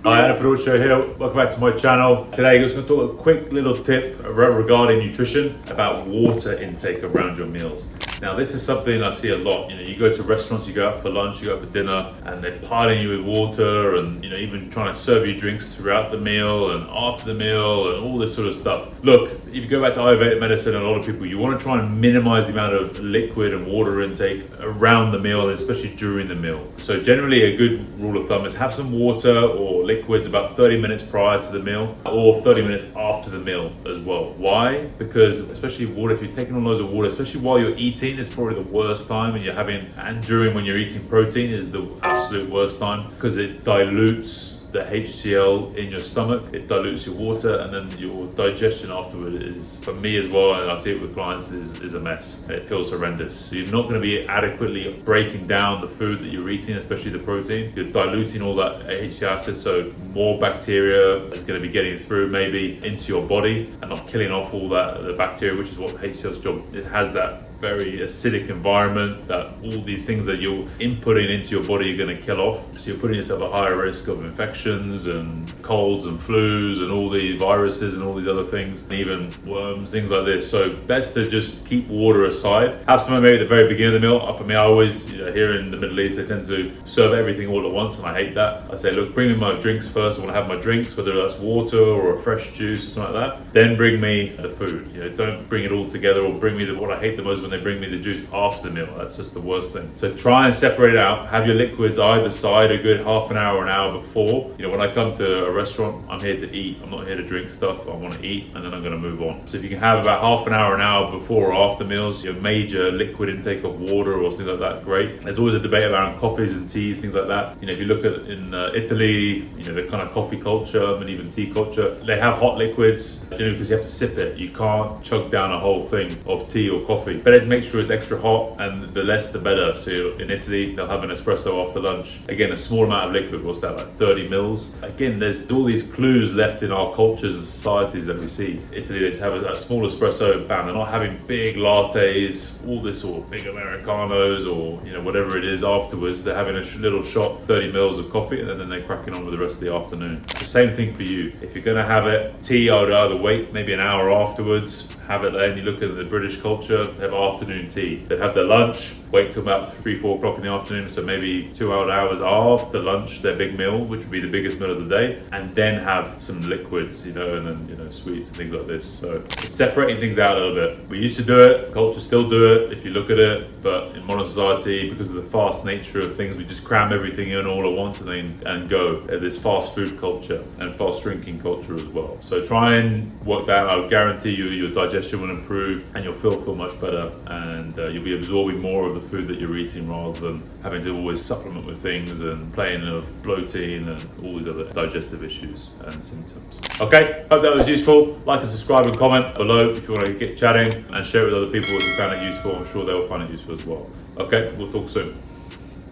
Hi, Anna Ferruccio here. Welcome back to my channel. Today, I'm just going to talk a quick little tip regarding nutrition about water intake around your meals. Now, this is something I see a lot. You go to restaurants, you go out for lunch, you go out for dinner, and they're piling you with water, and even trying to serve you drinks throughout the meal and after the meal, and all this sort of stuff. Look, if you go back to Ayurvedic medicine, a lot of people, you want to try and minimize the amount of liquid and water intake around the meal, and especially during the meal. So generally, a good rule of thumb is have some water or liquids about 30 minutes prior to the meal, or 30 minutes after the meal as well. Why? Because especially water, if you're taking on loads of water, especially while you're eating, it's probably the worst time when you're having, and during when you're eating protein is the absolute worst time, because it dilutes the HCl in your stomach, it dilutes your water, and then your digestion afterward is, for me as well, and I see it with clients, is a mess. It feels horrendous. So you're not going to be adequately breaking down the food that you're eating, especially the protein. You're diluting all that HCl acid, so more bacteria is going to be getting through maybe into your body and not killing off all that the bacteria, which is what HCl's job. It has that very acidic environment that all these things that you're inputting into your body are going to kill off. So you're putting yourself at higher risk of infections and colds and flus and all the viruses and all these other things, and even worms, things like this. So best to just keep water aside. Have some maybe at the very beginning of the meal. For me, I always, here in the Middle East, they tend to serve everything all at once, and I hate that. I say, look, bring me my drinks first. I want to have my drinks, whether that's water or a fresh juice or something like that. Then bring me the food. Don't bring it all together, or bring me what I hate the most, when they bring me the juice after the meal. That's just the worst thing. So try and separate it out. Have your liquids either side a good half an hour, an hour before. When I come to a restaurant, I'm here to eat. I'm not here to drink stuff. I want to eat, and then I'm going to move on. So if you can have about half an hour before or after meals, your major liquid intake of water or something like that, great. There's always a debate around coffees and teas, things like that. If you look at in Italy, the kind of coffee culture and even tea culture, they have hot liquids, because you have to sip it. You can't chug down a whole thing of tea or coffee. But it makes sure it's extra hot, and the less the better. So in Italy, they'll have an espresso after lunch. Again, a small amount of liquid, what's that, like 30 mils? Again, there's all these clues left in our cultures and societies that we see. Italy, they just have a small espresso, bam, they're not having big lattes, all this, or big Americanos, or whatever it is afterwards. They're having a little shot, 30 mils of coffee, and then they're cracking on with the rest of the afternoon. The same thing for you. If you're gonna have it, tea, I would either wait maybe an hour afterwards, have it there. And you look at the British culture, they have afternoon tea. They'd have their lunch, wait till about 3-4 o'clock in the afternoon, so maybe 2 hours after lunch, their big meal, which would be the biggest meal of the day, and then have some liquids, and then sweets and things like this. So it's separating things out a little bit. We used to do it, culture still do it if you look at it, but in modern society, because of the fast nature of things, we just cram everything in all at once and go. This fast food culture and fast drinking culture as well. So try and work that out. I'll guarantee you your digestion will improve, and you'll feel much better, and you'll be absorbing more of the food that you're eating, rather than having to always supplement with things and playing of bloating and all these other digestive issues and symptoms. Okay, hope that was useful. Like and subscribe and comment below if you want to get chatting, and share it with other people if you found it useful. I'm sure they'll find it useful as well. Okay, we'll talk soon.